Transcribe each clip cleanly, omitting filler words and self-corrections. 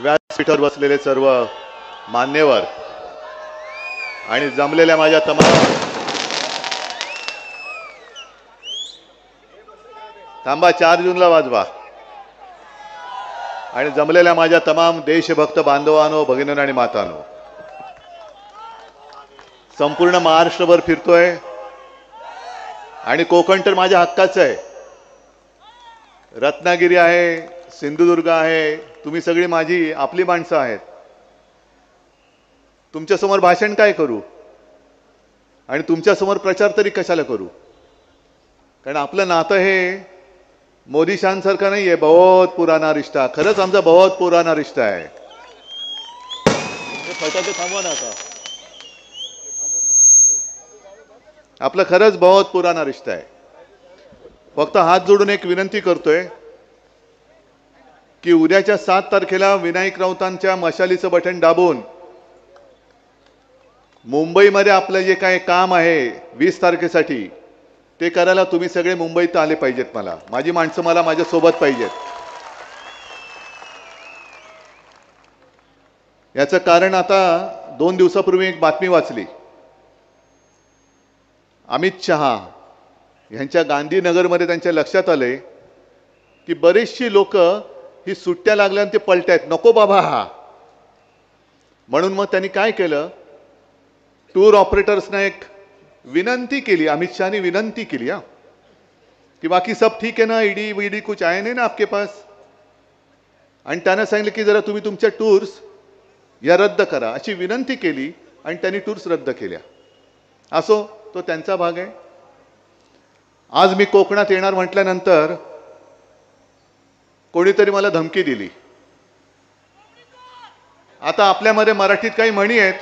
व्यासपीठावर बसलेले सर्व मान्यवर आणि जमलेल्या माझ्या तमाम थांबा 4 जूनला वाजवा आणि जमलेल्या माझ्या तमाम देशभक्त बांधवांनो, भगिनींनो आणि मातांनो, संपूर्ण महाराष्ट्रभर फिरतोय आणि कोकण तर माझ्या हक्काचं आहे. रत्नागिरी आहे, सिंधुदुर्ग आहे, तुम्ही सगळी माझी आपली माणसं आहेत. तुमच्या समोर भाषण काय करू आणि तुमच्या समोर प्रचार तरी कशाला करू? कारण आपलं नातं हे मोदी शान सारखं नाहीये, बहुत पुराना रिश्ता. खरंच आमचा बहुत पुराना रिश्ता आहे. फटाके थांबवा ना आता. आपलं खरंच बहुत पुराना रिश्ता आहे. फक्त हात जोडून एक विनंती करतोय की उद्याच्या 7 तारखेला विनायक राऊतांच्या मशालीचं बटन दाबून मुंबईमध्ये आपलं जे काय काम आहे 20 तारखेसाठी ते करायला तुम्ही सगळे मुंबईत आले पाहिजेत. माझी माणसं मला माझ्या सोबत पाहिजेत. याचं कारण आता 2 दिवसापूर्वी एक बातमी वाचली. अमित शहा यांच्या गांधीनगरमध्ये त्यांच्या लक्षात आले की बरेचशी लोक ही सुट्ट्या लागल्याने ते पलटायत, नको बाबा हा. म्हणून मग त्यांनी काय केलं, टूर ऑपरेटर्सना एक विनंती केली. अमित शहानी विनंती केली कि बाकी सब ठीक है ना, ईडी वीडी कुछ आए नहीं ना आपके पास. आणि त्यांना सांगितलं की जरा तुम्ही तुमच्या टूर्स या रद्द करा अशी विनंती केली आणि त्यांनी टूर्स रद्द केल्या. असो, तो त्यांचा भाग आहे. आज मी कोकणात येणार म्हटल्यानंतर कोणीतरी मला धमकी दिली. आता आपल्यामध्ये मराठीत काही म्हणी आहेत.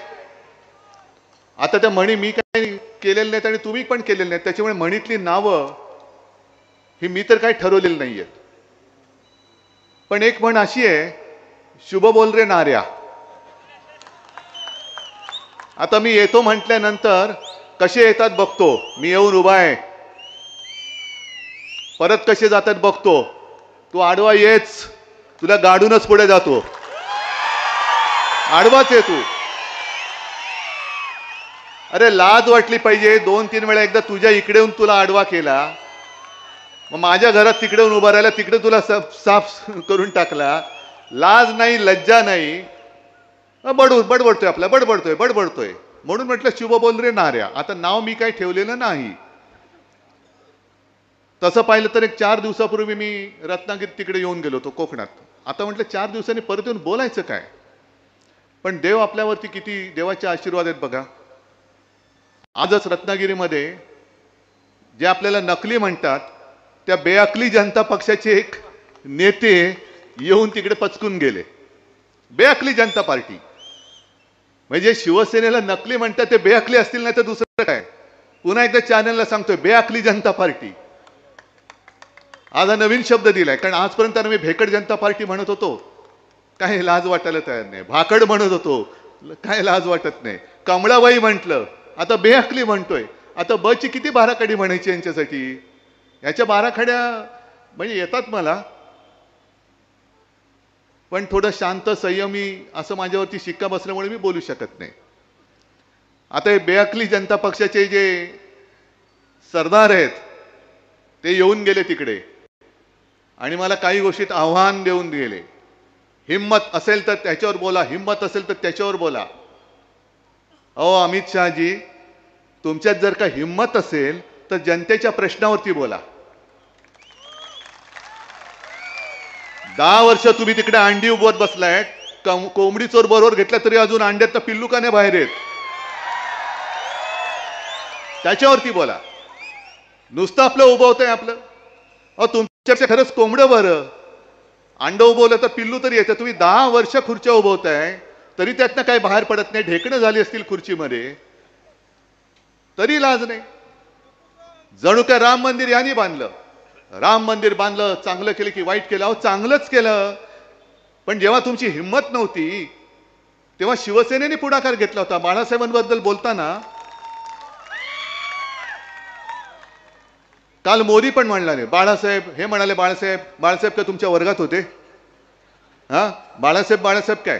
आता त्या म्हणी मी काही केलेल्या नाहीत आणि तुम्ही पण केलेल्या नाहीत. त्याच्यामुळे म्हणीतली नावं ही मी तर काही ठरवलेली नाहीयेत. पण एक म्हण अशी आहे, शुभ बोल रे नार्या. आता मी येतो म्हटल्यानंतर कसे येतात बघतो, मी येऊन उभा आहे, परत कसे जातात बघतो. तू आडवा येच, तुला गाडूनच पुढे जातो. आडवाच आहे तू. अरे लाज वाटली पाहिजे. 2-3 वेळा एकदा तुझ्या इकडे येऊन तुला आडवा केला, मग माझ्या घरात तिकडे येऊन उभा राहिला, तिकडे तुला साफ करून टाकला. लाज नाही, लज्जा नाही. बडबडतोय आपला, बडबडतोय. म्हणून म्हटलं शुभ बोल रे नार्या. आता नाव मी काही ठेवलेलं नाही. तसं पाहिलं तर एक 4 दिवसापूर्वी मी रत्नागिरी तिकडे येऊन गेलो होतो कोकणात. आता म्हटलं 4 दिवसांनी परत येऊन बोलायचं काय. पण देव आपल्यावरती किती देवाचे आशीर्वाद आहेत बघा. आजच रत्नागिरीमध्ये जे आपल्याला नकली म्हणतात त्या बेअकली जनता पक्षाचे एक नेते येऊन तिकडे पचकून गेले. बेअकली जनता पार्टी म्हणजे शिवसेनेला नकली म्हणतात ते बेअकली असतील, नाही तर दुसरं काय. पुन्हा एकदा चॅनलला सांगतोय, बेअकली जनता पार्टी. आज हा नवीन शब्द दिलाय. कारण आजपर्यंत मी भेकड जनता पार्टी म्हणत होतो, काही लाज वाटायला तयार नाही. भाकड म्हणत होतो, काय लाज वाटत नाही. कमळाबाई म्हटलं, आता बेअकली म्हणतोय. आता बची किती बाराखडी म्हणायची यांच्यासाठी. याच्या बाराखड्या म्हणजे येतात मला, पण थोडं शांत संयमी असं माझ्यावरती शिक्का बसल्यामुळे मी बोलू शकत नाही. आता हे बेअकली जनता पक्षाचे जे सरदार आहेत ते येऊन गेले तिकडे आणि मला काही गोष्टीत आव्हान देऊन गेले. हिम्मत असेल तर त्याच्यावर बोला, हिम्मत असेल तर त्याच्यावर बोला. अहो अमित शहाजी, तुमच्यात जर का हिम्मत असेल तर जनतेच्या प्रश्नावरती बोला. 10 वर्ष तुम्ही तिकडे अंडी उभवत बसलाय. कोंबडी चोर बरोबर घेतला तरी अजून अंड्यात पिल्लू का नाही बाहेर येत, त्याच्यावरती बोला. नुसतं आपलं उभवतंय आपलं. अहो तुमच्यापेक्षा खरंच कोंबडं बरं. अंड उभवलं तर पिल्लू तरी येतं. तुम्ही 10 वर्ष खुर्च्या उभवताय तरी त्यातनं काही बाहेर पडत नाही. ढेकणं झाली असतील खुर्चीमध्ये तरी लाज नाही. जणू काय राम मंदिर यांनी बांधलं. राम मंदिर बांधलं, चांगलं केलं की वाईट केलं. अहो चांगलंच केलं. पण जेव्हा तुमची हिंमत नव्हती तेव्हा शिवसेनेने पुढाकार घेतला होता. बाळासाहेबांबद्दल बोलताना काल मोदी पण म्हणाले, बाळासाहेब हे म्हणाले, बाळासाहेब का तुमच्या वर्गात होते. हा बाळासाहेब बाळासाहेब काय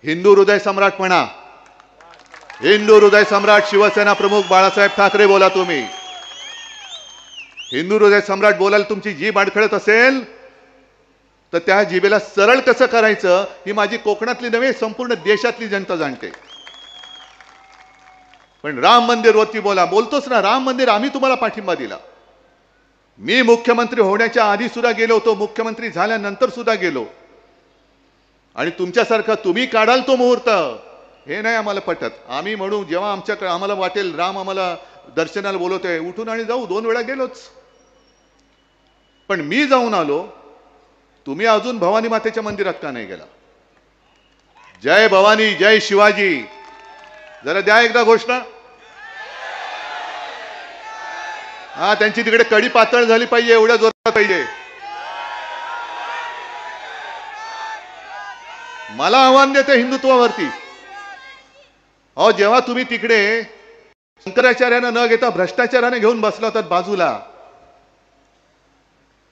हिंदू हृदय सम्राट म्हणा, हिंदू हृदय सम्राट शिवसेना प्रमुख बाळासाहेब ठाकरे बोला तुम्ही. हिंदू हृदय सम्राट बोलायला तुमची जीभ अडखळत असेल तर त्या जिभेला सरळ कसं करायचं ही माझी कोकणातली नव्हे संपूर्ण देशातली जनता जाणते. पण राम मंदिर वरती बोलतोच ना, राम मंदिर आम्ही तुम्हाला पाठिंबा दिला. मी मुख्यमंत्री होण्याच्या आधी सुद्धा गेलो होतो, मुख्यमंत्री झाल्यानंतर सुद्धा गेलो. आणि तुमच्यासारखा तुम्ही काढाल तो मुहूर्त हे नाही आम्हाला पटत. आम्ही म्हणू जेव्हा आमच्याकडे आम्हाला वाटेल राम आम्हाला दर्शनाला बोलवतोय उठून आणि जाऊ, 2 वेळा गेलोच. पण मी जाऊन आलो, तुम्ही अजून भवानी मातेच्या मंदिरात का नाही गेला? जय भवानी जय शिवाजी जरा द्या एकदा घोषणा. हा त्यांची तिकडे कडी पातळ झाली पाहिजे, एवढ्या जोरात पाहिजे. मला आव्हान देते हिंदुत्वावरती. अहो जेव्हा तुम्ही तिकडे शंकराचार्यानं न घेता भ्रष्टाचाराने घेऊन बसला होता बाजूला,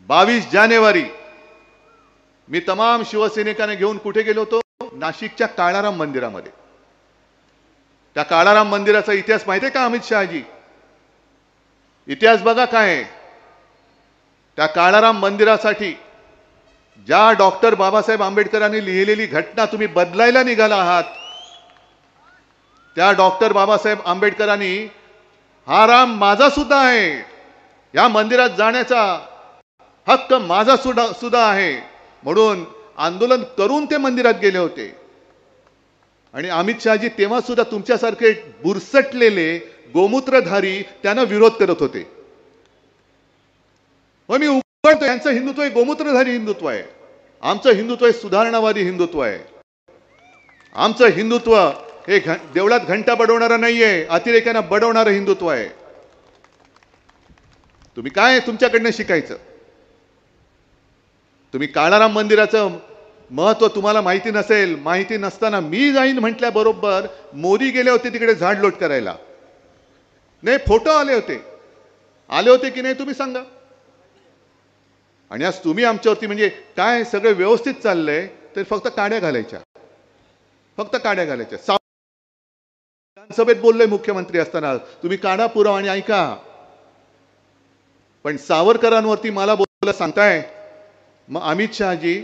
22 जानेवारी मी तमाम शिवसैनिकांना घेऊन कुठे गेलो होतो? नाशिकच्या काळाराम मंदिरामध्ये. त्या काळाराम मंदिराचा इतिहास माहिती आहे का अमित शहाजी? इतिहास बघा काय आहे. त्या काळाराम मंदिरासाठी ज्या डॉक्टर बाबासाहेब आंबेडकरांनी लिहिलेली घटना तुम्ही बदलायला निघाला आहात, त्या डॉक्टर बाबासाहेब आंबेडकरांनी हा राम माझा सुद्धा आहे, या मंदिरात जाण्याचा हक्क माझा सुद्धा आहे म्हणून आंदोलन करून ते मंदिरात गेले होते. आणि अमित शहाजी तेव्हा सुद्धा तुमच्यासारखे बुरसटलेले गोमूत्रधारी त्यांना विरोध करत होते. मग मी उघडतो यांचं हिंदुत्व हे गोमूत्रधारी हिंदुत्व आहे, आमचं हिंदुत्व हे सुधारणावादी हिंदुत्व आहे. आमचं हिंदुत्व हे देवळात घंटा बडवणारं नाहीये, अतिरेक्यांना बडवणारं हिंदुत्व आहे. तुम्ही काय तुमच्याकडनं शिकायचं? तुम्ही काळाराम मंदिराचं महत्व तुम्हाला माहिती नसेल. माहिती नसताना मी जाईन म्हटल्याबरोबर मोदी गेले होते तिकडे झाडलोट करायला. नाही फोटो आले होते की नाही तुम्ही सांगा. आणि आज तुम्ही आमच्यावरती म्हणजे काय सगळं व्यवस्थित चाललंय तर फक्त काड्या घालायच्या, फक्त काड्या घालायच्या. विधानसभेत बोललोय मुख्यमंत्री असताना, तुम्ही काढा पुरावा आणि ऐका. पण सावरकरांवरती मला बोलायला सांगताय, मग अमित शहाजी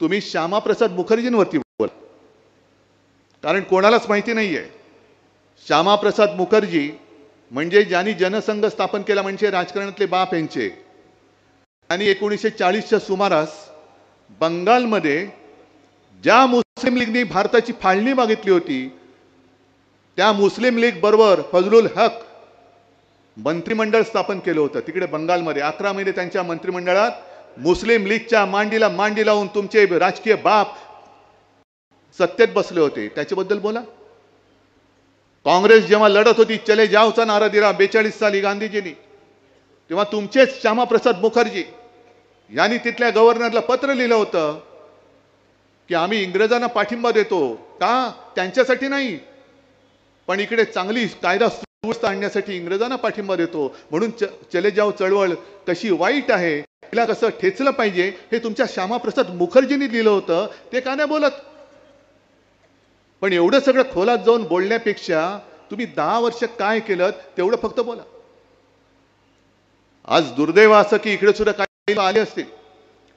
तुम्ही श्यामाप्रसाद मुखर्जींवरती बोला. कारण कोणालाच माहिती नाहीये श्यामाप्रसाद मुखर्जी म्हणजे ज्यांनी जनसंघ स्थापन केला म्हणजे राजकारणातले बाप यांचे. आणि 1940च्या सुमारास बंगालमध्ये ज्या मुस्लिम लीगने भारताची फाळणी मागितली होती त्या मुस्लिम लीग बरोबर फजलुल हक मंत्रिमंडळ स्थापन केलं होतं तिकडे बंगालमध्ये. 11 महिने त्यांच्या मंत्रिमंडळात मुस्लिम लीगच्या मांडीला मांडी लावून तुमचे राजकीय बाप सत्तेत बसले होते. त्याच्याबद्दल बोला. काँग्रेस जेव्हा लढत होती चले जाओचा नारा दिला 42 साली गांधीजींनी, तेव्हा तुमचेच श्यामाप्रसाद मुखर्जी यांनी तिथल्या गव्हर्नरला पत्र लिहिलं होतं की आम्ही इंग्रजांना पाठिंबा देतो का त्यांच्यासाठी नाही पण इकडे चांगली कायदा सुव्यवस्था आणण्यासाठी इंग्रजांना पाठिंबा देतो. म्हणून चले जाओ चळवळ कशी वाईट आहे, तिला कसं ठेचलं पाहिजे हे तुमच्या श्यामाप्रसाद मुखर्जींनी लिहिलं होतं. ते का नाही बोलत? पण एवढं सगळं खोलात जाऊन बोलण्यापेक्षा तुम्ही 10 वर्ष काय केलं तेवढं फक्त बोला. आज दुर्दैव असं की इकडे सुद्धा काही आले असतील.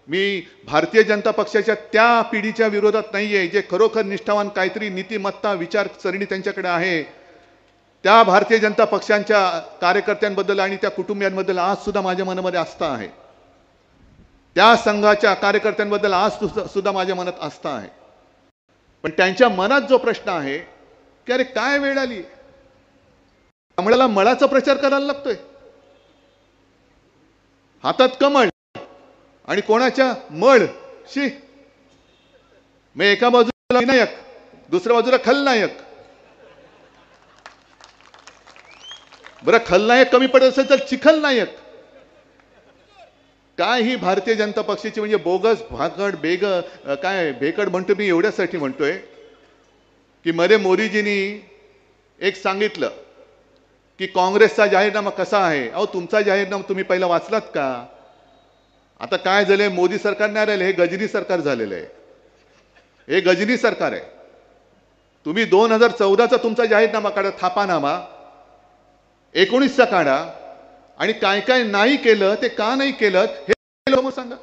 मी भारतीय जनता पक्षाच्या त्या पिढीच्या विरोधात नाहीये जे खरोखर निष्ठावान काहीतरी नीतिमत्ता विचारसरणी त्यांच्याकडे आहे. त्या भारतीय जनता पक्षांच्या कार्यकर्त्यांबद्दल आणि त्या कुटुंबियांबद्दल आज सुद्धा माझ्या मनामध्ये आस्था आहे. त्या संघाच्या कार्यकर्त्यांबद्दल आज सुद्धा माझ्या मनात आस्था आहे. पण त्यांच्या मनात जो प्रश्न आहे की अरे काय वेळ आली, कमळाला मळाचा प्रचार करायला लागतोय. हातात कमळ आणि कोणाच्या मळ शी. मग एका बाजूला विनायक दुसऱ्या बाजूला खलनायक. बरं खलनायक कमी पडत असेल तर चिखलनायक. काय ही भारतीय जनता पक्षाची म्हणजे बोगस भाकड काय भेकड म्हणतो मी एवढ्यासाठी म्हणतोय की मध्ये मोदीजींनी एक सांगितलं की काँग्रेसचा जाहीरनामा कसा आहे. अहो तुमचा जाहीरनामा तुम्ही पहिला वाचलात का? आता काय झालंय, मोदी सरकार नाही राहिले, हे गजनी सरकार झालेलं आहे. हे गजनी सरकार आहे. तुम्ही 2014चा तुमचा जाहीरनामा काढा, थापानामा 19चा काढा, आणि काय काय नाही केलं ते का नाही केलं हे लोक सांगा.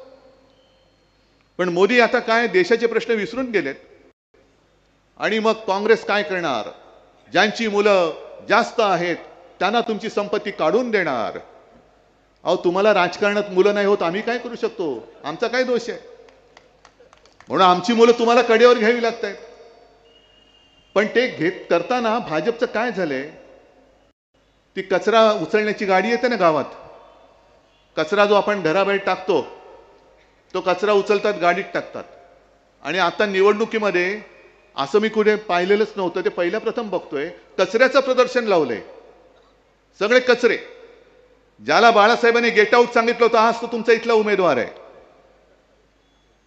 पण मोदी आता काय देशाचे प्रश्न विसरून गेलेत. आणि मग काँग्रेस काय करणार, ज्यांची मुलं जास्त आहेत त्यांना तुमची संपत्ती काढून देणार. अहो, तुम्हाला राजकारणात मुलं नाही होत, आम्ही काय करू शकतो, आमचा काय दोष आहे. म्हणून आमची मुलं तुम्हाला कडेवर घ्यावी लागत आहेत. पण ते करताना भाजपचं काय झालंय, ती कचरा उचलण्याची गाडी येते ना गावात, कचरा जो आपण घराबाहेर टाकतो तो कचरा उचलतात, गाडीत टाकतात. आणि आता निवडणुकीमध्ये असं मी कुठे पाहिलेलंच नव्हतं, ते पहिल्या प्रथम बघतोय, कचऱ्याचं प्रदर्शन लावलंय. सगळे कचरे, ज्याला बाळासाहेबांनी गेट आउट सांगितलं होतं आज तो तुमचा इथला उमेदवार आहे.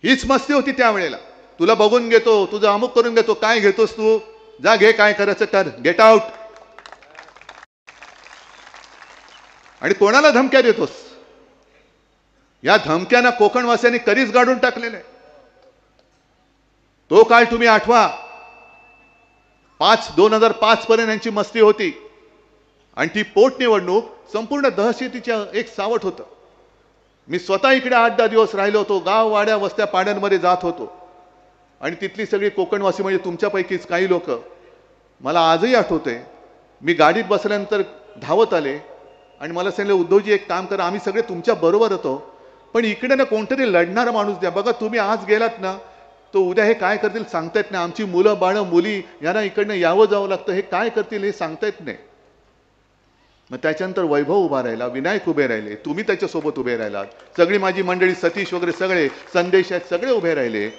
हीच मस्ती होती त्यावेळेला, तुला बघून घेतो, तुझं अमुक करून घेतो, काय घेतोस तू, जा घे, काय करायचं कर, गेट आउट. आणि कोणाला धमक्या देतोस, या धमक्यांना कोकणवासियांनी कधीच गाडून टाकलेलं आहे. तो काळ तुम्ही आठवा, 2005 पर्यंत यांची मस्ती होती. आणि ती पोटनिवडणूक संपूर्ण दहशतीच्या एक सावट होतं. मी स्वतः इकडे 8-10 दिवस राहिलो होतो, गाव वाड्या वस्त्या पाड्यांमध्ये जात होतो. आणि तिथली सगळी कोकणवासी म्हणजे तुमच्यापैकीच काही लोक, मला आजही आठवते, मी गाडीत बसल्यानंतर धावत आले आणि मला सांगितलं, उद्धवजी एक काम करा, आम्ही सगळे तुमच्या बरोबर होतो, पण इकडे ना कोणतरी लढणारा माणूस द्या. बघा तुम्ही आज गेलात ना, तो उद्या हे काय करतील सांगता येत नाही. आमची मुलं बाळं मुली यांना इकडनं यावं जावं लागतं, हे काय करतील हे सांगता येत नाही. मग त्याच्यानंतर वैभव उभा राहिला, विनायक उभे राहिले, तुम्ही त्याच्यासोबत उभे राहिलात, सगळी माझी मंडळी, सतीश वगैरे सगळे, संदेश आहेत, सगळे उभे राहिले.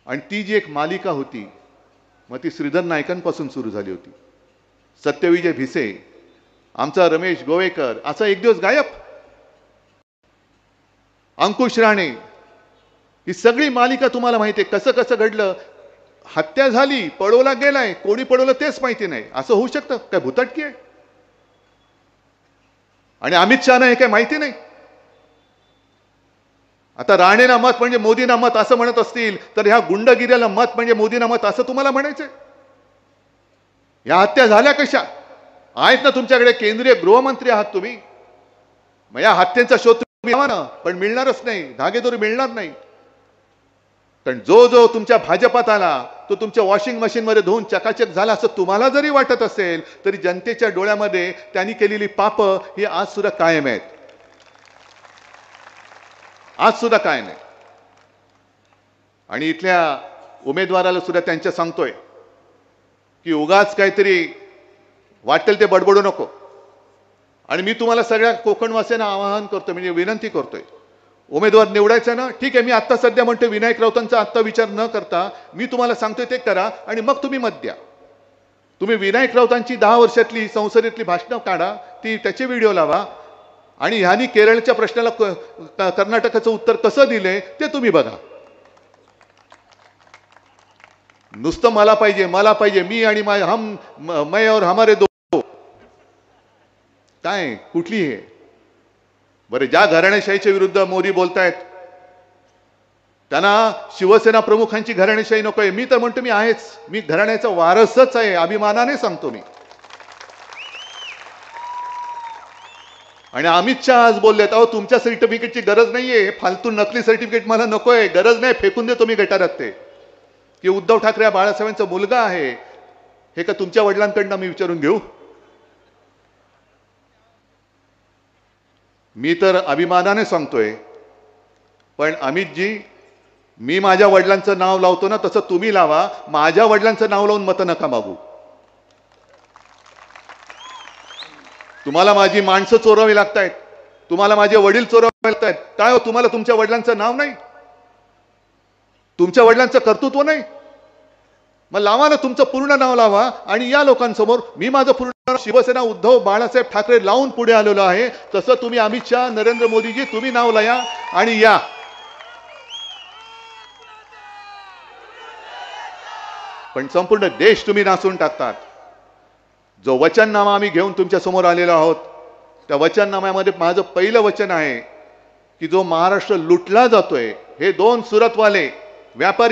आणि ती जी एक मालिका होती, मग ती श्रीधर नायकांपासून सुरू झाली होती. सत्यविजय भिसे, आमचा रमेश गोवेकर, असा एक दिवस गायब, अंकुश राणे, ही सगळी मालिका तुम्हाला माहिती आहे. कसं कसं घडलं, हत्या झाली, पळवला गेलाय, कोणी पळवलं तेच माहिती नाही. असं होऊ शकतं काय, भुताटकी आहे. आणि अमित शहाना हे काय माहिती नाही. आता राणेना मत म्हणजे मोदींना मत असं म्हणत असतील तर ह्या गुंडगिरीला मत म्हणजे मोदींना मत असं तुम्हाला म्हणायचंय. या हत्या झाल्या कशा आहेत ना, तुमच्याकडे केंद्रीय गृहमंत्री आहात तुम्ही, मग या हत्यांचा शोध तुम्ही लावा ना, पण मिळणारच नाही, धागेदोरी मिळणार नाही. कारण जो जो तुमच्या भाजपात आला तो तुमच्या वॉशिंग मशीन मध्ये धुवून चकाचक झाला असं तुम्हाला जरी वाटत असेल, तरी जनतेच्या डोळ्यामध्ये त्यांनी केलेली पाप ही आज सुद्धा कायम आहेत, आज सुद्धा कायम आहे. आणि इथल्या उमेदवाराला सुद्धा त्यांच्या सांगतोय की उगाच काहीतरी वाटेल ते बडबडू नको. आणि मी तुम्हाला सगळ्या कोकणवासियांना आवाहन करतोय, म्हणजे विनंती करतोय, उमेदवार निवडायचा ना, ठीक आहे, मी आत्ता सध्या म्हणतो विनायक राऊतांचा आत्ता विचार न करता मी तुम्हाला सांगतोय ते करा आणि मग तुम्ही मत द्या. तुम्ही विनायक राऊतांची 10 वर्षातली संसदेतली भाषणं काढा, ती त्याचे व्हिडिओ लावा, आणि ह्यांनी केरळच्या प्रश्नाला कर्नाटकाचं उत्तर कसं दिलंय ते तुम्ही बघा. नुसतं मला पाहिजे मला पाहिजे, मी आणि मैं और हमारे दो, काय कुठली हे. बरे, ज्या घराणेशाहीच्या विरुद्ध मोदी बोलतायत त्यांना शिवसेना प्रमुखांची घराणेशाही नकोय. मी तर म्हणतो मी आहेच, मी घराण्याचा वारसच आहे, अभिमानाने सांगतो मी. आणि अमित शहा आज बोललेत, अहो तुमच्या सर्टिफिकेटची गरज नाहीये, फालतू नकली सर्टिफिकेट मला नकोय, गरज नाही, फेकून दे तुम्ही गटारात ते. की उद्धव ठाकरे हा बाळासाहेबांचा मुलगा आहे, हे का तुमच्या वडिलांकडनं मी विचारून घेऊ. मी तर अभिमानाने सांगतोय, पण अमितजी, मी माझ्या वडिलांचं नाव लावतो ना, तसं तुम्ही लावा. माझ्या वडिलांचं नाव लावून मतं नका मागू. तुम्हाला माझी माणसं चोरावी लागतायत, तुम्हाला माझे वडील चोरावे लागतायत. काय हो, तुम्हाला तुमच्या वडिलांचं नाव नाही, तुमच्या वडिलांचं कर्तृत्व नाही, मग लावा ना, तुमचं पूर्ण नाव लावा. आणि या लोकांसमोर मी माझं पूर्ण शिवसेना उद्धव बाळासाहेब ठाकरे लावून पुढे आलेलो आहे, तसं तुम्ही अमित शहा, नरेंद्र मोदीजी, तुम्ही नाव लाया आणि या. पण संपूर्ण देश तुम्ही नासून टाकतात. जो वचननामा आम्ही घेऊन तुमच्या समोर आलेलो आहोत, त्या वचननाम्यामध्ये माझं पहिलं वचन आहे की जो महाराष्ट्र लुटला जातोय, हे दोन सुरतवाले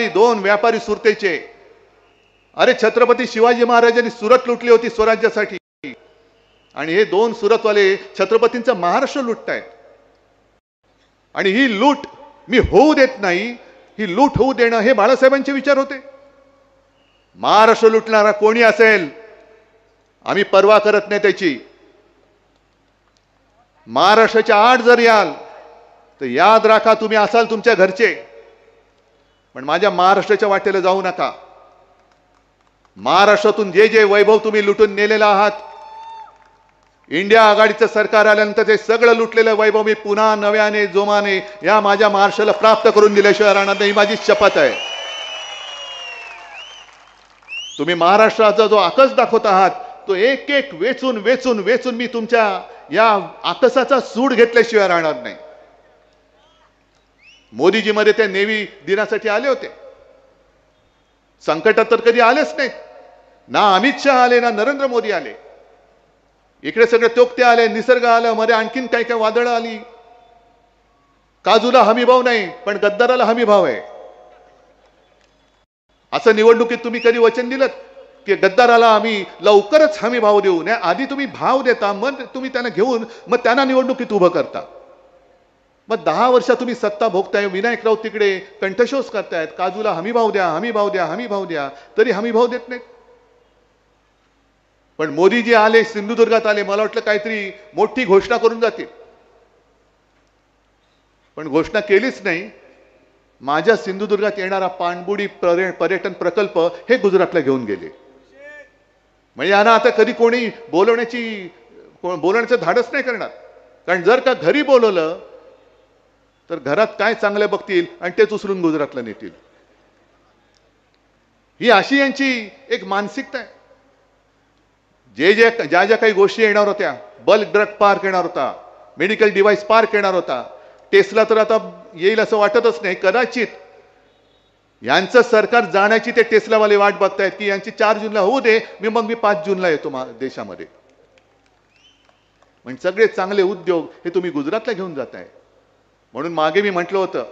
दोन व्यापारी सुरतेचे, अरे छत्रपती शिवाजी महाराजांनी सुरत लुटली होती स्वराज्यासाठी, आणि हे दोन सुरतवाले छत्रपतींचा महाराष्ट्र लुटतायत. आणि ही लूट मी होऊ देत नाही, ही लूट होऊ देणं हे बाळासाहेबांचे विचार होते. महाराष्ट्र लुटणारा कोणी असेल आम्ही पर्वा करत नाही त्याची. महाराष्ट्राच्या आड जर याल तर याद राखा तुम्ही असाल तुमच्या घरचे, पण माझ्या महाराष्ट्राच्या वाटेला जाऊ नका. महाराष्ट्रातून जे जे वैभव तुम्ही लुटून नेलेला आहात, इंडिया आघाडीचं सरकार आल्यानंतर ते सगळं लुटलेलं वैभव मी पुन्हा नव्याने जोमाने या माझ्या महाराष्ट्राला प्राप्त करून दिल्याशिवाय राहणार नाही, माझी शपथ आहे. तुम्ही महाराष्ट्राचा जो आकस दाखवत आहात तो एक एक वेचून वेचून वेचून मी तुमच्या या आकसाचा सूड घेतल्याशिवाय राहणार नाही. मोदीजी मध्ये ते नेव्ही दिनासाठी आले होते, संकटात तर कधी आलेच नाहीत. ना अमित शहा आले ना नरेंद्र मोदी आले. इकडे सगळे तोक्ते आले, निसर्ग आलं, मध्ये आणखीन काही काही वादळं आली. काजूला हमी भाव नाही पण गद्दाराला हमी भाव आहे. असं निवडणुकीत तुम्ही कधी वचन दिलं की गद्दाराला आम्ही लवकरच हमी भाव देऊ? नाही, आधी तुम्ही भाव देता, मग तुम्ही त्यांना घेऊन मग त्यांना निवडणुकीत उभं करता. मग 10 वर्ष तुम्ही सत्ता भोगताय, विनायक राऊत तिकडे कंठशोष करतायत, काजूला हमी भाव द्या, हमी भाव द्या, हमी भाव द्या, तरी हमी भाव देत नाहीत. पण मोदीजी आले, सिंधुदुर्गात आले, मला वाटलं काहीतरी मोठी घोषणा करून जातील, पण घोषणा केलीच नाही. माझ्या सिंधुदुर्गात येणारा पाणबुडी पर्यटन प्रकल्प हे गुजरातला घेऊन गेले. म्हणजे यांना आता कधी कोणी बोलवण्याचं धाडस नाही करणार. कारण जर का घरी बोलवलं तर घरात काय चांगले बघतील आणि तेच उचलून गुजरातला नेतील. ही अशी यांची एक मानसिकता आहे. ज्या ज्या काही गोष्टी येणार होत्या, बल्क ड्रग पार्क येणार होता, मेडिकल डिव्हाइस पार्क येणार होता, टेस्ला तर आता येईल असं वाटतच नाही. कदाचित यांचं सरकार जाण्याची ते टेस्लावाले वाट बघतायत की यांची 4 जूनला होऊ दे, मग मी 5 जूनला येतो देशामध्ये. म्हणजे सगळे चांगले उद्योग हे तुम्ही गुजरातला घेऊन जाताय. म्हणून मागे मी म्हटलं होतं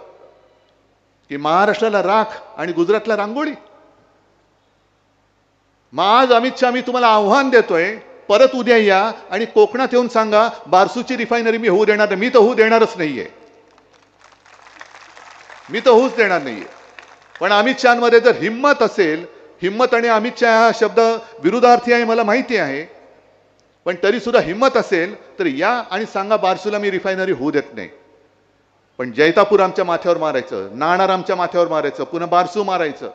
की महाराष्ट्राला राख आणि गुजरातला रांगोळी. मग आज अमित शहा मी तुम्हाला आव्हान देतोय, परत उद्या या आणि कोकणात येऊन सांगा बारसूची रिफायनरी मी होऊ देणार नाही. मी तर होऊ देणारच नाहीये, मी तर होऊच देणार नाहीये. पण अमित शहामध्ये जर हिम्मत असेल, हिम्मत आणि अमित शहा हा शब्द विरुद्धार्थी आहे मला माहिती आहे, पण तरी सुद्धा हिम्मत असेल तर या आणि सांगा बारसूला मी रिफायनरी होऊ देत नाही. पण जैतापूर आमच्या माथ्यावर मारायचं, नाणार आमच्या माथ्यावर मारायचं, पुन्हा बारसू मारायचं,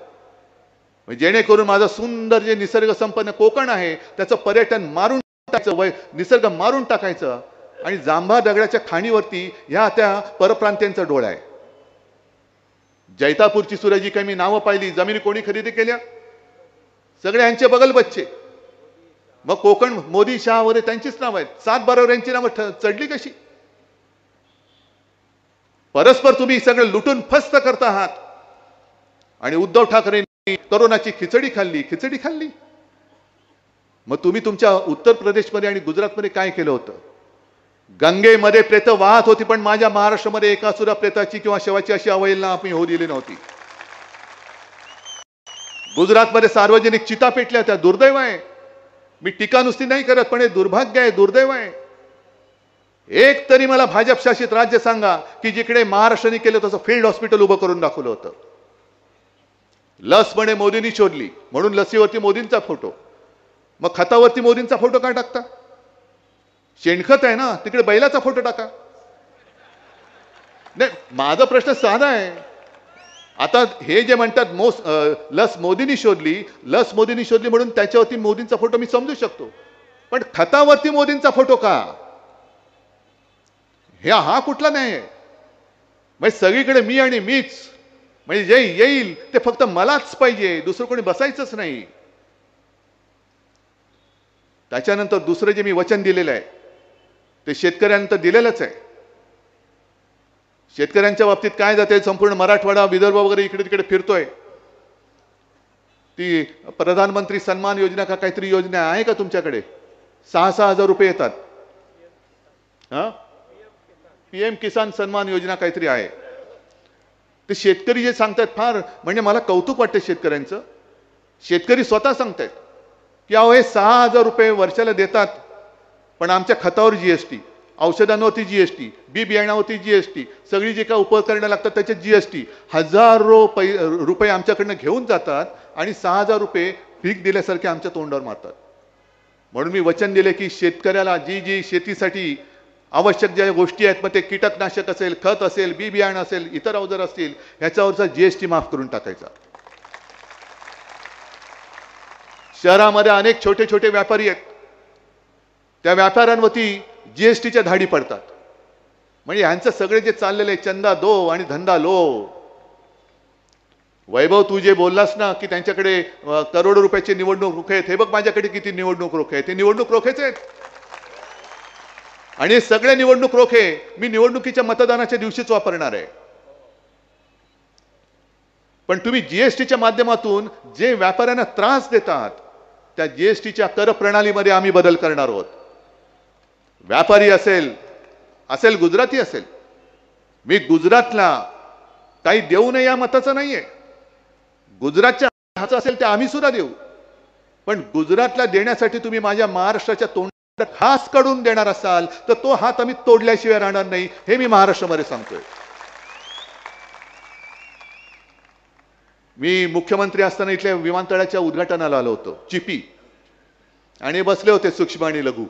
जेणेकरून माझं सुंदर जे निसर्ग संपन्न कोकण आहे त्याचं पर्यटन मारून टाकायचं, निसर्ग मारून टाकायचं. आणि जांभा दगडाच्या खाणीवरती ह्या त्या परप्रांतीयांचा डोळा आहे. जैतापूरची सुद्धा जी काही मी नावं पाहिली, जमिनी कोणी खरेदी केल्या, सगळे यांचे बगल बच्चे. मग कोकण मोदी शहा वगैरे त्यांचीच नाव आहेत. 7 बरोबर यांची नावं चढली कशी? परस्पर तुम्ही सगळं लुटून फस्त करता आहात. आणि उद्धव ठाकरेंनी कोरोनाची खिचडी खाल्ली. मग तुम्ही तुमच्या उत्तर प्रदेशमध्ये आणि गुजरातमध्ये काय केलं होतं? गंगेमध्ये प्रेत वाहत होती, पण माझ्या महाराष्ट्रामध्ये एका सुद्धा प्रेताची किंवा शवाची अशी अवहेलना आम्ही होऊ दिली नव्हती. गुजरातमध्ये सार्वजनिक चिता पेटल्या, त्या दुर्दैव आहे. मी टीका नुसती नाही करत, पण हे दुर्भाग्य आहे, दुर्दैव आहे. एक तरी मला भाजप शासित राज्य सांगा की जिकडे महाराष्ट्राने केलं तसं फील्ड हॉस्पिटल उभं करून दाखवलं होतं. लस म्हणे मोदींनी शोधली म्हणून लसीवरती मोदींचा फोटो, मग खतावरती मोदींचा फोटो का टाकता? शेणखत आहे ना, तिकडे बैलाचा फोटो टाका. नाही, माझा प्रश्न साधा आहे. आता हे जे म्हणतात लस मोदींनी शोधली म्हणून त्याच्यावरती मोदींचा फोटो मी समजू शकतो, पण खतावरती मोदींचा फोटो का? हा कुठला न्याय आहे? म्हणजे सगळीकडे मी आणि मीच, म्हणजे जे येईल ते फक्त मलाच पाहिजे, दुसरं कोणी बसायचंच नाही. त्याच्यानंतर दुसरं जे मी वचन दिलेलं आहे ते शेतकऱ्यांना दिलेलंच आहे. शेतकऱ्यांच्या बाबतीत काय जाते, संपूर्ण मराठवाडा विदर्भ वगैरे इकडे तिकडे फिरतोय. ती प्रधानमंत्री सन्मान योजना का काहीतरी योजना आहे का तुमच्याकडे? 6,000 रुपये येतात. PM किसान सन्मान योजना काहीतरी आहे. ते शेतकरी जे सांगतात फार म्हणजे मला कौतुक वाटतं शेतकऱ्यांचं. शेतकरी स्वतः सांगतायत की अहो हे 6,000 रुपये वर्षाला देतात, पण आमच्या खतावर GST, औषधांवरती GST, बी बियाणावरती GST, सगळी जी काय उपकरणं लागतात त्याच्यात GST, हजारो रुपये आमच्याकडनं घेऊन जातात आणि 6,000 रुपये भीक दिल्यासारखे आमच्या तोंडावर मारतात. म्हणून मी वचन दिले की शेतकऱ्याला जी शेतीसाठी आवश्यक ज्या गोष्टी आहेत, मग ते कीटकनाशक असेल, खत असेल, बी बियाणं असेल, इतर अवजार असतील, ह्याच्यावरचा GST माफ करून टाकायचा. शहरामध्ये अनेक छोटे छोटे व्यापारी आहेत, त्या व्यापाऱ्यांवरती GSTच्या धाडी पडतात. म्हणजे ह्यांचं सगळे जे चाललेले चंदा दो आणि धंदा लो. वैभव, तू जे बोललास ना की त्यांच्याकडे करोडो रुपयाचे निवडणूक रोखे आहेत, हे बघ माझ्याकडे किती निवडणूक रोखे आहेत. ते निवडणूक रोखेच आहेत आणि सगळे निवडणूक रोखे मी निवडणुकीच्या मतदानाच्या दिवशीच वापरणार आहे. पण तुम्ही GSTच्या माध्यमातून जे व्यापाऱ्यांना त्रास देतात, त्या GSTच्या कर प्रणालीमध्ये आम्ही बदल करणार आहोत. व्यापारी असेल गुजराती असेल, मी गुजरातला काही देऊ नये या मताचं नाहीये. गुजरातच्या हाचं असेल ते आम्ही सुद्धा देऊ, पण गुजरातला देण्यासाठी तुम्ही माझ्या महाराष्ट्राच्या तोंडात हात काढून देणार असाल तर तो हात आम्ही तोडल्याशिवाय राहणार नाही, हे मी महाराष्ट्रामध्ये सांगतोय. मी मुख्यमंत्री असताना इथल्या विमानतळाच्या उद्घाटनाला आलो होतो, चिपी, आणि बसले होते सूक्ष्म आणि लघु.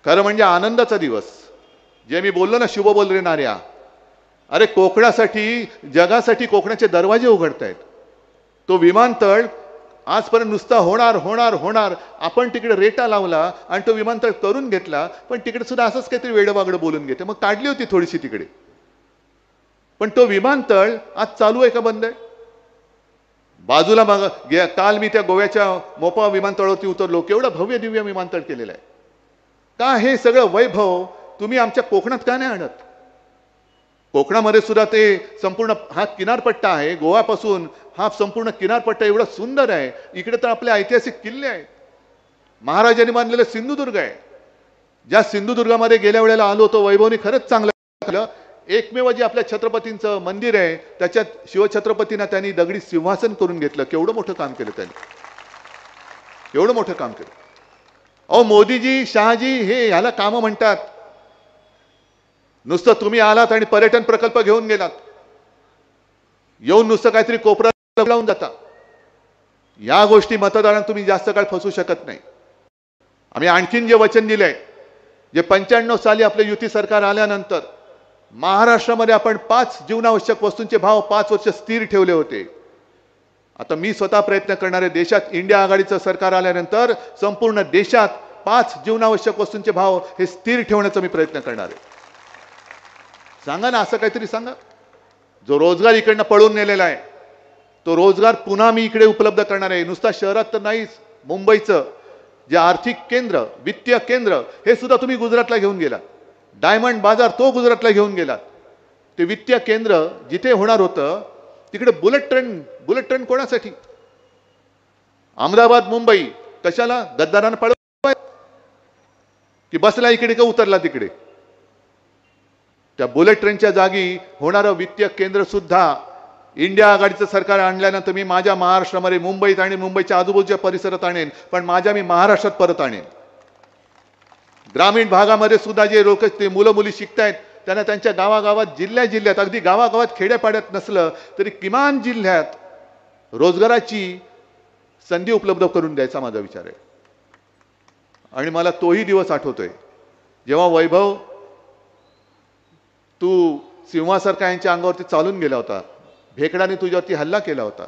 खरं म्हणजे आनंदाचा दिवस. जे मी बोललो ना, शुभ बोल रे नार्या, अरे कोकणासाठी, जगासाठी कोकणाचे दरवाजे उघडतायत. तो विमानतळ आजपर्यंत नुसता होणार होणार होणार, आपण तिकडे रेटा लावला आणि तो विमानतळ करून घेतला, पण तिकडे सुद्धा असंच काहीतरी वेडवागडं बोलून घेते, मग काढली होती थोडीशी तिकडे. पण तो विमानतळ आज चालू आहे का बंद आहे? बाजूला मग काल मी त्या गोव्याच्या मोपा विमानतळावरती उतरलो, केवढं भव्य दिव्य विमानतळ केलेलं आहे. का हे सगळं वैभव तुम्ही आमच्या कोकणात का नाही आणत? कोकणामध्ये सुद्धा ते संपूर्ण हा किनारपट्टा आहे, गोवापासून हा संपूर्ण किनारपट्टा एवढा सुंदर आहे. इकडे तर आपले ऐतिहासिक किल्ले आहेत, महाराजांनी बांधलेलं सिंधुदुर्ग आहे. ज्या सिंधुदुर्गामध्ये गेल्या वेळेला आलो होतो, वैभवनी खरंच चांगलं केलं. एकमेव जे आपल्या छत्रपतींचं मंदिर आहे, त्याच्यात शिवछत्रपतींना त्यांनी दगडी सिंहासन करून घेतलं. केवढं मोठं काम केलं त्यांनी, एवढं मोठं काम केलं. अहो मोदीजी, शहाजी हे ह्याला कामं म्हणतात. नुसतं तुम्ही आलात आणि पर्यटन प्रकल्प घेऊन गेलात, येऊन नुसतं काहीतरी कोपरा लावून जाता. या गोष्टी मतदारांना तुम्ही जास्त काळ फसवू शकत नाही. आम्ही आणखीन जे वचन दिलंय, जे 95 साली आपले युती सरकार आल्यानंतर महाराष्ट्रामध्ये आपण 5 जीवनावश्यक वस्तूंचे भाव 5 वर्ष स्थिर ठेवले होते. आता मी स्वतः प्रयत्न करणार आहे, देशात इंडिया आघाडीचं सरकार आल्यानंतर संपूर्ण देशात 5 जीवनावश्यक वस्तूंचे भाव हे स्थिर ठेवण्याचा मी प्रयत्न करणार आहे. सांगा ना, असं काहीतरी सांगा. जो रोजगार इकडनं पळून नेलेला आहे, तो रोजगार पुन्हा मी इकडे उपलब्ध करणार आहे. नुसता शहरात तर नाहीच, मुंबईचं जे आर्थिक केंद्र, वित्तीय केंद्र, हे सुद्धा तुम्ही गुजरातला घेऊन गेलात. डायमंड बाजार तो गुजरातला घेऊन गेलात. ते वित्तीय केंद्र जिथे होणार होतं तिकडे बुलेट ट्रेन कोणासाठी? अहमदाबाद मुंबई कशाला? गद्दारांना पळवाय की बसला इकडे का उतरला तिकडे? त्या बुलेट ट्रेनच्या जागी होणारं वित्तीय केंद्र सुद्धा इंडिया आघाडीचं सरकार आणल्यानंतर मी माझ्या महाराष्ट्रामध्ये मुंबईत आणि मुंबईच्या आजूबाजूच्या परिसरात आणेन, पण माझ्या मी महाराष्ट्रात परत आणेन. ग्रामीण भागामध्ये सुद्धा जे लोक ते मुलं मुली शिकतायत त्यांना त्यांच्या गावागावात, जिल्ह्यात, अगदी गावागावात, खेड्यापाड्यात नसलं तरी किमान जिल्ह्यात रोजगाराची संधी उपलब्ध करून द्यायचा माझा विचार आहे. आणि मला तोही दिवस आठवतोय जेव्हा वैभव तू सिंहासारखा यांच्या अंगावरती चालून गेला होता, भेकडाने तुझ्यावरती हल्ला केला होता,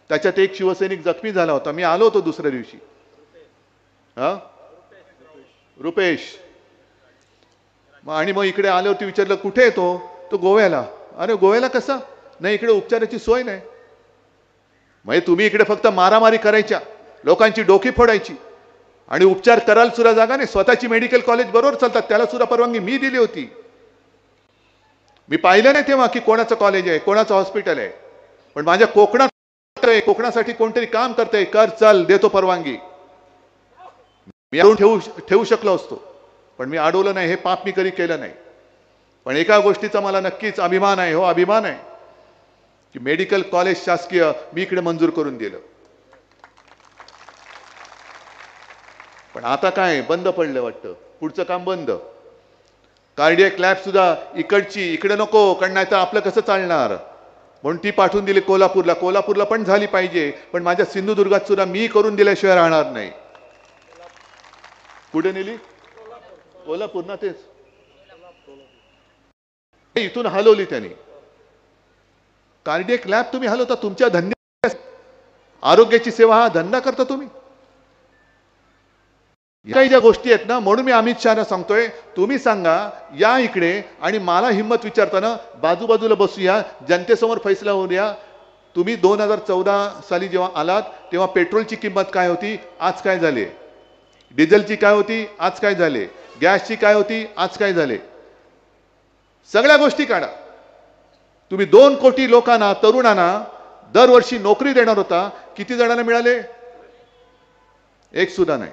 त्याच्यात एक शिवसैनिक जखमी झाला होता. मी आलो होतो दुसऱ्या दिवशी. रुपेश. आणि मग इकडे आल्यावरती विचारलं कुठे येतो? तो गोव्याला. अरे गोव्याला कसा? नाही, इकडे उपचाराची सोय नाही. म्हणजे तुम्ही इकडे फक्त मारामारी करायच्या, लोकांची डोकी फोडायची आणि उपचार करायला सुद्धा जागा नाही. स्वतःची मेडिकल कॉलेज बरोबर चालतात, त्याला सुद्धा परवानगी मी दिली होती. मी पाहिलं नाही तेव्हा की कोणाचं कॉलेज आहे, कोणाचं हॉस्पिटल आहे, पण माझ्या कोकणासाठी कोणतरी काम करतंय, कर, चल, देतो परवानगी. मी ठेवू शकलो असतो, पण पण मी अडवलं नाही, हे पाप मी कधी केलं नाही. पण एका गोष्टीचा मला नक्कीच अभिमान आहे, हो अभिमान आहे, की मेडिकल कॉलेज शासकीय मी इकडे मंजूर करून दिलं. पण आता काय बंद पडलं वाटतं, पुढचं काम बंद. कार्डियक लॅब सुद्धा इकडची इकडे नको, कारण नाही तर आपलं कसं चालणार, म्हणून ती पाठवून दिली कोल्हापूरला. कोल्हापूरला पण झाली पाहिजे, पण माझ्या सिंधुदुर्गात सुद्धा मी करून दिल्याशिवाय राहणार नाही. कुठे नेली? कोल्हापूर ना, तेच इथून हलवली त्यांनी. कार्डियक लॅब तुम्ही हलवता, तुमच्या धंद्या आरोग्याची सेवा हा धंदा करता तुम्ही. काही ज्या गोष्टी आहेत ना, म्हणून मी अमित शहाना सांगतोय, तुम्ही सांगा या इकडे आणि मला हिंमत विचारताना बाजूबाजूला बसूया, जनतेसमोर फैसला होऊया. तुम्ही 2014 साली जेव्हा आलात तेव्हा पेट्रोलची किंमत काय होती, आज काय झाले? डिझेलची काय होती, आज काय झाले? गॅसची काय होती, आज काय झाले? सगळ्या गोष्टी काढा. तुम्ही 2 कोटी लोकांना, तरुणांना दरवर्षी नोकरी देणार होता, किती जणांना मिळाले? एक सुद्धा नाही.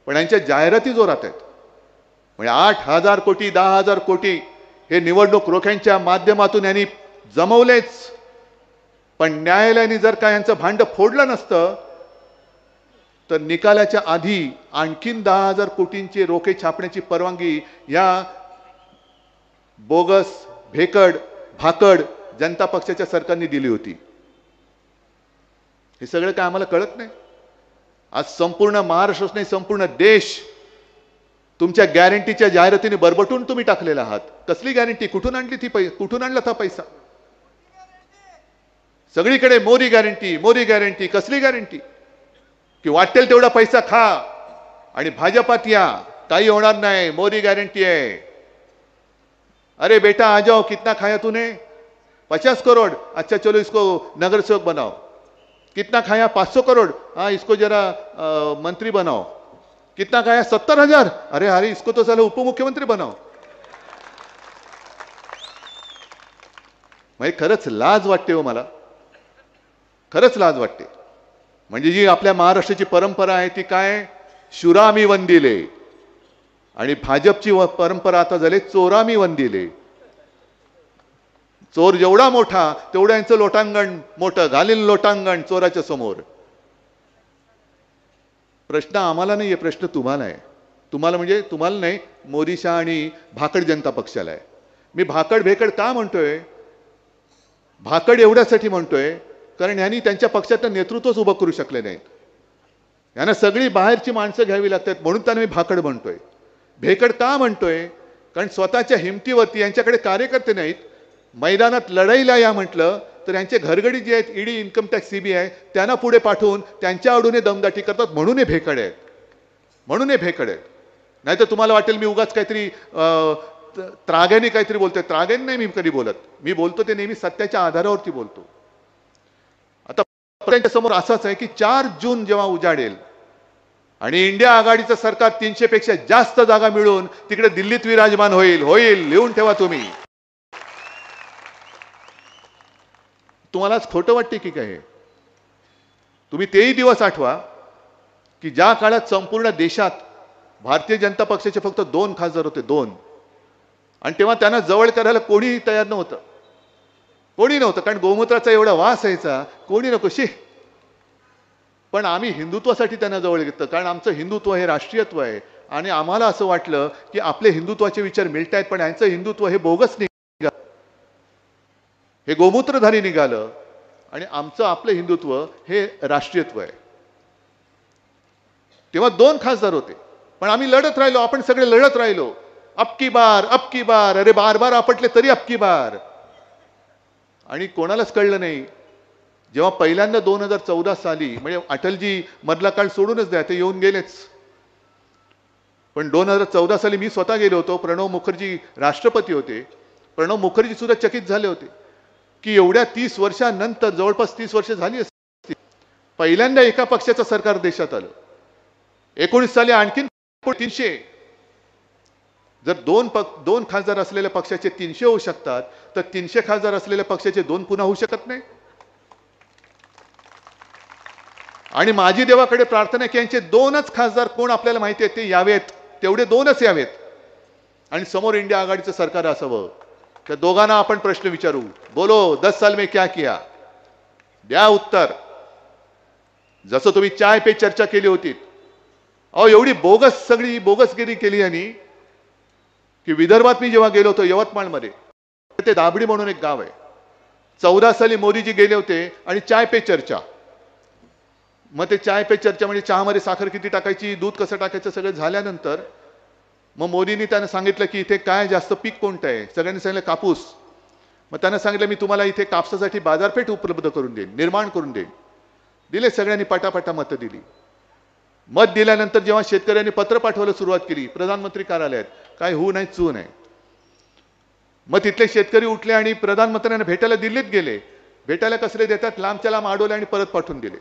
पण यांच्या जाहिराती जोरात आहेत. म्हणजे 8,000 कोटी 10,000 कोटी हे निवडणूक रोख्यांच्या माध्यमातून यांनी जमवलेच. पण न्यायालयाने जर का यांचं भांड फोडलं नसतं तर निकालाच्या आधी आणखीन 10,000 कोटींचे रोखे छापण्याची परवानगी या बोगस भेकड भाकड जनता पक्षाच्या सरकारने दिली होती. हे सगळं काय आम्हाला कळत नाही? आज संपूर्ण महाराष्ट्रच नाही, संपूर्ण देश तुमच्या गॅरंटीच्या जाहिरातीने बरबटून तुम्ही टाकलेला आहात. कसली गॅरंटी? कुठून आणली ती कुठून आणला था पैसा? सगळीकडे मोदी गॅरंटी, मोदी गॅरंटी. कसली गॅरंटी? की वाटेल तेवढा पैसा खा आणि भाजपात या, काही होणार नाही, मोदी गॅरंटी है. अरे बेटा आ जाओ, कितना खाया तूने? 50 करोड़. अच्छा चलो इसको नगर सेवक बनाओ. कितना खाया? 500 करोड़. हाँ इसको जरा मंत्री बनाओ. कितना खाया? 70,000. अरे अरे इसको तो साला उपमुख्यमंत्री बनाओ. म्हणजे खरंच लाज वाटते हो मला, खरंच लाज वाटते. म्हणजे जी आपल्या महाराष्ट्राची परंपरा आहे ती काय? शुरामी वंदिले. आणि भाजपची परंपरा आता झाली चोरामी वंदिले. चोर जेवढा मोठा तेवढं यांचं लोटांगण मोठं, घालील लोटांगण चोराच्या समोर. प्रश्न आम्हाला नाहीये, प्रश्न तुम्हाला आहे. तुम्हाला म्हणजे तुम्हाला नाही, मोदी शहा आणि भाकड जनता पक्षाला आहे. मी भाकड भेकड का म्हणतोय? भाकड एवढ्यासाठी म्हणतोय कारण यांनी त्यांच्या पक्षाचं नेतृत्वच उभं करू शकले नाहीत. यांना सगळी बाहेरची माणसं घ्यावी लागतात, म्हणून त्यांना मी भाकड म्हणतोय. भेकड का म्हणतोय? कारण स्वतःच्या हिमतीवरती यांच्याकडे कार्यकर्ते नाहीत. मैदानात लढाईला या म्हटलं तर यांचे घरगडी जे आहेत, ईडी, इन्कम टॅक्स, सीबीआय, त्यांना पुढे पाठवून त्यांच्या आडूने दमदाटी करतात. म्हणून हे भेकड आहेत, म्हणून हे भेकड आहेत. नाही तर तुम्हाला वाटेल मी उगाच काहीतरी त्राग्याने काहीतरी बोलतोय. त्राग्याने नाही मी कधी बोलत. मी बोलतो ते नेहमी सत्याच्या आधारावरती बोलतो. आता त्यांच्या समोर असाच आहे की 4 जून जेव्हा उजाडेल आणि इंडिया आघाडीचं सरकार 300 पेक्षा जास्त जागा मिळून तिकडे दिल्लीत विराजमान होईल. होईल, लिहून ठेवा तुम्ही. तुम्हालाच खोटं वाटते की काय? तुम्ही तेही दिवस आठवा की ज्या काळात संपूर्ण देशात भारतीय जनता पक्षाचे फक्त 2 खासदार होते, 2. आणि तेव्हा त्यांना जवळ करायला कोणीही तयार नव्हतं, कोणी नव्हतं. कारण गोमूत्राचा एवढा वास यायचा, कोणी नको शी. पण आम्ही हिंदुत्वासाठी त्यांना जवळ घेतलं, कारण आमचं हिंदुत्व हे राष्ट्रीयत्व आहे. आणि आम्हाला असं वाटलं की आपले हिंदुत्वाचे विचार मिळतायत, पण यांचं हिंदुत्व हे बोगस निघालं, हे गोमूत्रधारी निघालं. आणि आमचं आपलं हिंदुत्व हे राष्ट्रीयत्व आहे. तेव्हा 2 खासदार होते, पण आम्ही लढत राहिलो. आपण सगळे लढत राहिलो. अब की बार. अरे बार बार आपटले तरी अब की बार. आणि कोणालाच कळलं नाही. जेव्हा पहिल्यांदा 2014 साली, म्हणजे अटलजी मधला काळ सोडूनच द्या, ते येऊन गेलेच. पण 2014 साली मी स्वतः गेलो होतो. प्रणव मुखर्जी राष्ट्रपती होते. प्रणव मुखर्जी सुद्धा चकित झाले होते की एवढ्या 30 वर्षांनंतर, जवळपास 30 वर्ष झाली असतील, पहिल्यांदा एका पक्षाचं सरकार देशात आलं. 19 साली आणखीन 300. जर 2 खासदार असलेल्या पक्षाचे 300 होऊ शकतात, तर 300 खासदार असलेल्या पक्षाचे 2 पुन्हा होऊ शकत नाही. आणि माझी देवाकडे प्रार्थना की यांचे 2च खासदार कोण आपल्याला माहिती आहे ते यावेत, तेवढे 2च यावेत. आणि समोर इंडिया आघाडीचं सरकार असावं. त्या दोघांना आपण प्रश्न विचारू, बोलो 10 साल में क्या किया, द्या उत्तर. जसं तुम्ही चाय पे चर्चा केली होती, अहो एवढी बोगस सगळी बोगसगिरी केली यांनी की विदर्भात मी जेव्हा गेलो होतो यवतमाळमध्ये, ते दाबडी म्हणून एक गाव आहे, 14 साली मोदीजी गेले होते आणि चाय पे चर्चा. मग ते चाय पे चर्चा म्हणजे चहामध्ये साखर किती टाकायची, दूध कसं टाकायचं, सगळं झाल्यानंतर मग मोदींनी त्यांना सांगितलं की इथे काय जास्त पीक कोणतं आहे. सगळ्यांनी सांगितलं कापूस. मग त्यांना सांगितलं मी तुम्हाला इथे कापसासाठी बाजारपेठ उपलब्ध करून देईन, निर्माण करून देईन. दिले सगळ्यांनी, पटापटा मतं दिली. मत दिल्यानंतर जेव्हा शेतकऱ्यांनी पत्र पाठवायला सुरुवात केली प्रधानमंत्री कार्यालयात, काय होऊ नाही चू नाही. मग तिथले शेतकरी उठले आणि प्रधानमंत्र्यांना भेटायला दिल्लीत गेले. भेटायला कसले देतात, लांबच्या लांब अडवले आणि परत पाठवून दिले.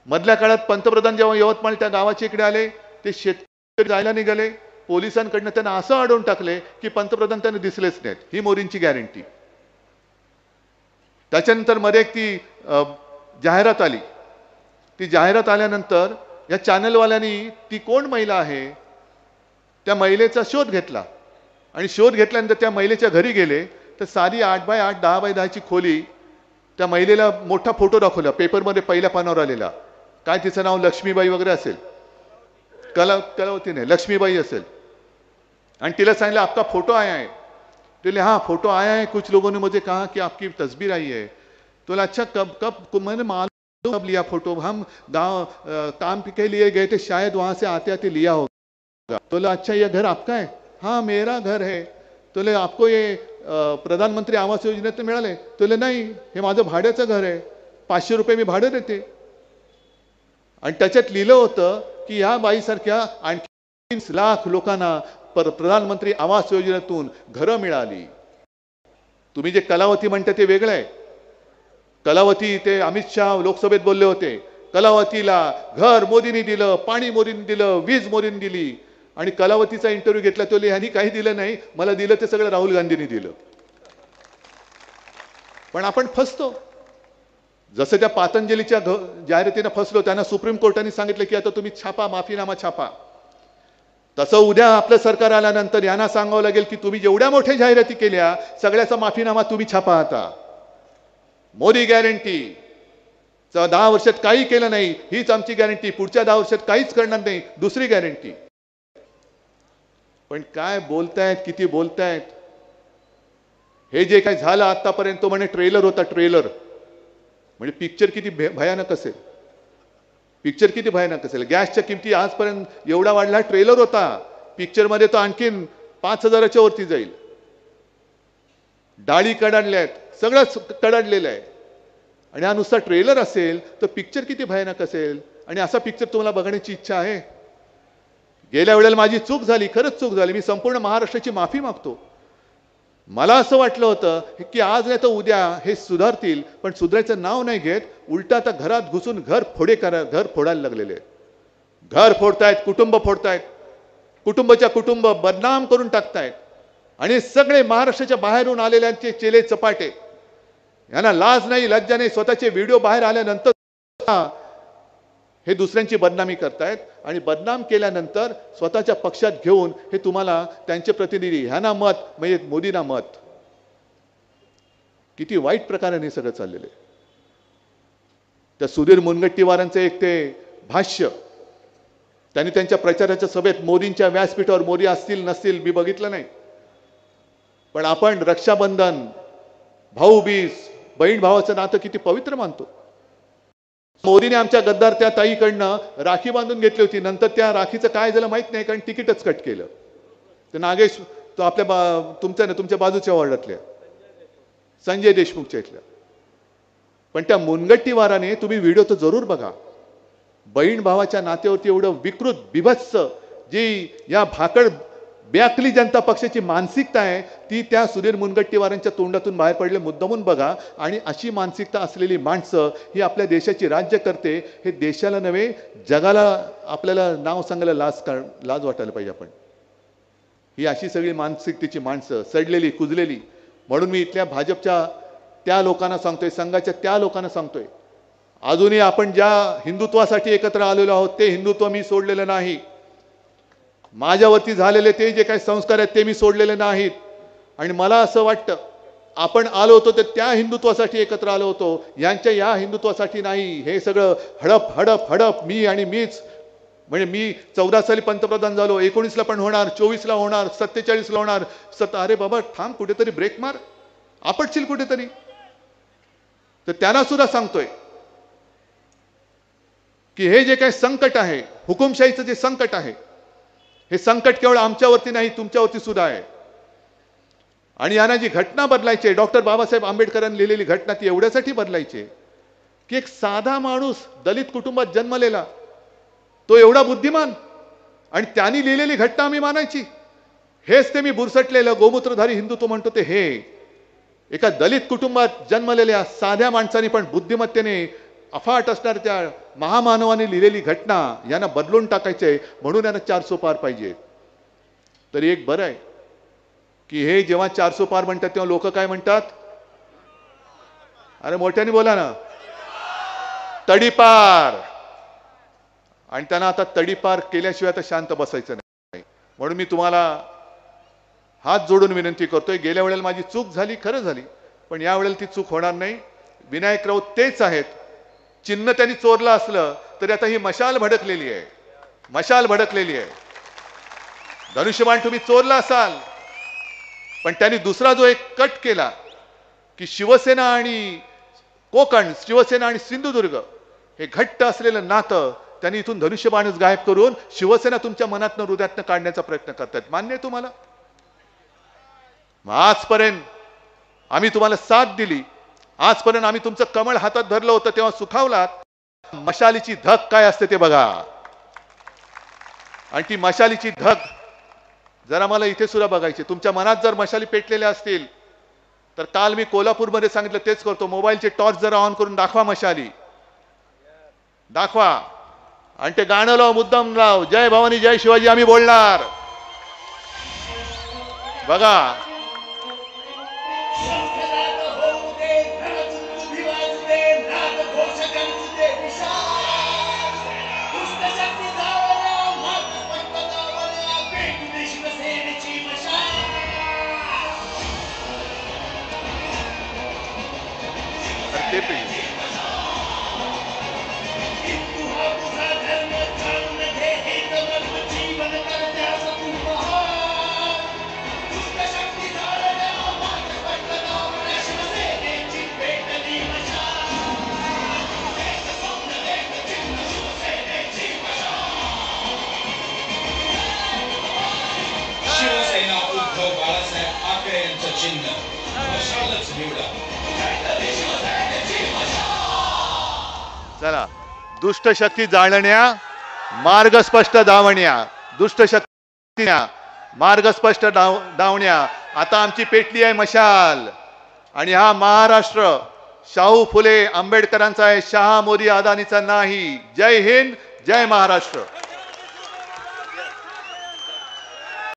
मधल्या काळात पंतप्रधान जेव्हा यवतमाळ त्या गावाच्या इकडे आले, ते शेतकरी जायला निघाले, पोलिसांकडनं त्यांना असं अडवून टाकले की पंतप्रधान त्यांना दिसलेच नाहीत. ही मोदींची गॅरंटी. त्याच्यानंतर मध्ये एक ती जाहिरात आली. ती जाहिरात आल्यानंतर या चॅनलवाल्यांनी ती कोण महिला आहे त्या महिलेचा शोध घेतला आणि शोध घेतल्यानंतर त्या महिलेच्या घरी गेले तर सारी 8x8 10x10 खोली, त्या महिलेला मोठा फोटो दाखवला पेपरमध्ये पहिल्या पानावर आलेला. काय तिचं नाव लक्ष्मीबाई वगैरे असेल, कलावती नाही लक्ष्मीबाई असेल. आणि तिला सांगितलं आपका फोटो आया है. बोले हाँ फोटो आया है, कुछ लोगों ने मुझे कहा कि आपकी तस्वीर आई है. तो अच्छा कब कब मैंने मालूम कब लिया फोटो, हम गांव काम के लिए गए थे, शायद वहां से आते आते लिया होगा. तो अच्छा ये घर आपका है, हाँ मेरा घर है. तो आपको ये प्रधानमंत्री आवास योजनेत मिळाले. तो नाही हे माझं भाड्याचं घर आहे, 500 रुपये मी भाडं देते. आणि त्याच्यात लिहिलं होतं की या बाईसारख्या आणखी 30 लाख लोकांना प्रधानमंत्री आवास योजनेतून घरं मिळाली. तुम्ही जे कलावती म्हणता ते वेगळं आहे. कलावती ते अमित शहा लोकसभेत बोलले होते, कलावतीला घर मोदींनी दिलं, पाणी मोदींनी दिलं, वीज मोदींनी दिली. आणि कलावतीचा इंटरव्ह्यू घेतला तो ह्यांनी काही दिलं नाही, मला दिलं ते सगळं राहुल गांधींनी दिलं. पण आपण फसतो. जसं त्या पातंजलीच्या जाहिरातीनं फसलो, त्यांना सुप्रीम कोर्टाने सांगितलं की आता तुम्ही छापा, माफीनामा छापा. तसं उद्या आपलं सरकार आल्यानंतर यांना सांगावं लागेल की तुम्ही जेवढ्या मोठ्या जाहिराती केल्या सगळ्याचा माफीनामा तुम्ही छापा. आता मोदी गॅरंटी 10 वर्षात काही केलं नाही, हीच आमची गॅरंटी, पुढच्या 10 वर्षात काहीच करणार नाही, दुसरी गॅरंटी. पण काय बोलतायत, किती बोलतायत. हे जे काय झालं आतापर्यंत म्हणे ट्रेलर होता, ट्रेलर म्हणजे पिक्चर किती भयानक असेल, पिक्चर किती भयानक असेल. गॅसच्या किमती आजपर्यंत एवढा वाढला, ट्रेलर होता. पिक्चरमध्ये तर आणखीन 5,000च्या वरती जाईल. डाळी कडाडल्या आहेत, सगळंच कडाडलेलं आहे. आणि हा नुसता ट्रेलर असेल तर पिक्चर किती भयानक असेल. आणि असा पिक्चर तुम्हाला बघण्याची इच्छा आहे. गेल्या वेळेला माझी चूक झाली, खरंच चूक झाली. मी संपूर्ण महाराष्ट्राची माफी मागतो. मला असं वाटलं होतं की आज नाही तर उद्या हे सुधारतील, पण सुधारायचं नाव नाही घेत. उलटा आता घरात घुसून घर फोडायला लागलेले आहेत. घर फोडतायत, कुटुंब फोडतायत, कुटुंबाच्या कुटुंब बदनाम करून टाकतायत. आणि सगळे महाराष्ट्राच्या बाहेरून आलेल्यांचे चेले चपाटे, यांना लाज नाही, लज्जा नाही. स्वतःचे व्हिडिओ बाहेर आल्यानंतर हे दुसऱ्यांची बदनामी करतायत. आणि बदनाम केल्यानंतर स्वतःच्या पक्षात घेऊन हे तुम्हाला त्यांचे प्रतिनिधी, ह्यांना मत म्हणजे मोदींना मत. किती वाईट प्रकारे हे सगळं चाललेलं आहे. त्या सुधीर मुनगंटीवारांचं एक ते भाष्य, त्यांनी त्यांच्या प्रचाराच्या सभेत मोदींच्या व्यासपीठावर, मोदी असतील नसतील मी बघितलं नाही, पण आपण रक्षाबंधन, भाऊबीज, बहीण भावाचं नातं किती पवित्र मानतो. मोदीने आमच्या गद्दार त्या ताईकडनं राखी बांधून घेतली होती. नंतर त्या राखीचं काय झालं माहित नाही, कारण तिकीटच कट केलं. ते नागेश, तो आपल्या तुमच्या बाजूच्या वॉर्डातल्या संजय देशमुखच्या इथल्या. पण त्या मुनगंटीवाराने, तुम्ही व्हिडिओ तर जरूर बघा, बहीण भावाच्या नात्यावरती एवढं विकृत बिभत्स जी या भाकड बेअक्कली जनता पक्षाची मानसिकता आहे ती त्या सुधीर मुनगंटीवारांच्या तोंडातून बाहेर पडले. मुद्दामून बघा. आणि अशी मानसिकता असलेली माणसं ही आपल्या देशाची राज्य करते. हे देशाला नव्हे जगाला आपल्याला नाव सांगायला लाज वाटायला पाहिजे. आपण ही अशी सगळी मानसिकतेची माणसं, सडलेली कुजलेली. म्हणून मी इथल्या भाजपच्या त्या लोकांना सांगतोय, संघाच्या त्या लोकांना सांगतोय, अजूनही आपण ज्या हिंदुत्वासाठी एकत्र आलेलो आहोत ते हिंदुत्व मी सोडलेलं नाही. माझ्यावरती झालेले ते जे काही संस्कार आहेत ते मी सोडलेले नाहीत. आणि मला असं वाटतं आपण आलो होतो तर त्या हिंदुत्वासाठी एकत्र आलो होतो, यांच्या या हिंदुत्वासाठी नाही. हे सगळं हडप हडप हडप मी आणि मीच, म्हणजे मी 14 साली पंतप्रधान झालो, 19ला पण होणार, 24ला होणार, 47ला होणार. अरे बाबा थांब, कुठेतरी ब्रेक मार, आपटशील कुठेतरी. तर त्यांना सुद्धा सांगतोय की हे जे काही संकट आहे, हुकुमशाहीचं जे संकट आहे, हे संकट केवळ आमच्यावरती नाही, तुमच्यावरती सुद्धा आहे. आणि यांना जी घटना बदलायची, डॉक्टर बाबासाहेब आंबेडकरांनी लिहिलेली घटना, ती एवढ्यासाठी बदलायची की एक साधा माणूस दलित कुटुंबात जन्मलेला, तो एवढा बुद्धिमान, आणि त्यांनी लिहिलेली घटना आम्ही मानायची. हेच ते मी बुरसटलेलं गोमूत्रधारी हिंदुत्व म्हणतो ते. हे एका दलित कुटुंबात जन्मलेल्या साध्या माणसाने पण बुद्धिमत्तेने अफाट असणाऱ्या त्या महामानवाने लिहिलेली घटना यांना बदलून टाकायचे, म्हणून यांना 400 पार पाहिजे. तरी एक बरं आहे की हे जेव्हा 400 पार म्हणतात तेव्हा लोक काय म्हणतात? अरे मोठ्याने बोला ना, तडीपार. आणि त्यांना आता तडीपार केल्याशिवाय आता शांत बसायचं नाही. म्हणून मी तुम्हाला हात जोडून विनंती करतोय, गेल्या वेळेला माझी चूक झाली, खरं झाली, पण या वेळेला ती चूक होणार नाही. विनायक राऊत तेच आहेत. चिन्ह त्यांनी चोरलं असलं तरी आता ही मशाल भडकलेली आहे, मशाल भडकलेली आहे. धनुष्यबाण तुम्ही चोरला असाल, पण त्यांनी दुसरा जो एक कट केला की शिवसेना आणि कोकण, शिवसेना आणि सिंधुदुर्ग हे घट्ट असलेलं नातं त्यांनी इथून धनुष्यबाणच गायब करून शिवसेना तुमच्या मनातनं, हृदयातनं काढण्याचा प्रयत्न करतात. मान्य आहे तुम्हाला? आजपर्यंत आम्ही तुम्हाला साथ दिली, आजपर्यंत आम्ही तुमचं कमळ हातात धरलं होतं, तेव्हा सुखावलात. मशालीची धग काय असते ते बघा. आणि ती मशालीची धग जरा मला इथे सुद्धा बघायची. तुमच्या मनात जर मशाली पेटलेल्या असतील तर काल मी कोल्हापूरमध्ये सांगितलं तेच करतो. मोबाईलचे टॉर्च जरा ऑन करून दाखवा, मशाली दाखवा, आणि ते गाणं लाव, मुद्दाम लाव, जय भवानी जय शिवाजी आम्ही बोलणार. बघा ते शिवसेना उद्धव बाळासाहेब ठाकरे यांचं चिन्ह मशालच निवडा. चला, दुष्ट शक्ती जाळण्या, मार्ग स्पष्ट धावण्या, दुष्ट शक्ती मार्ग स्पष्ट धावण्या. आता आमची पेटली आहे मशाल, आणि हा महाराष्ट्र शाहू फुले आंबेडकरांचा आहे, शहा मोदी अदानीचा नाही. जय हिंद, जय महाराष्ट्र.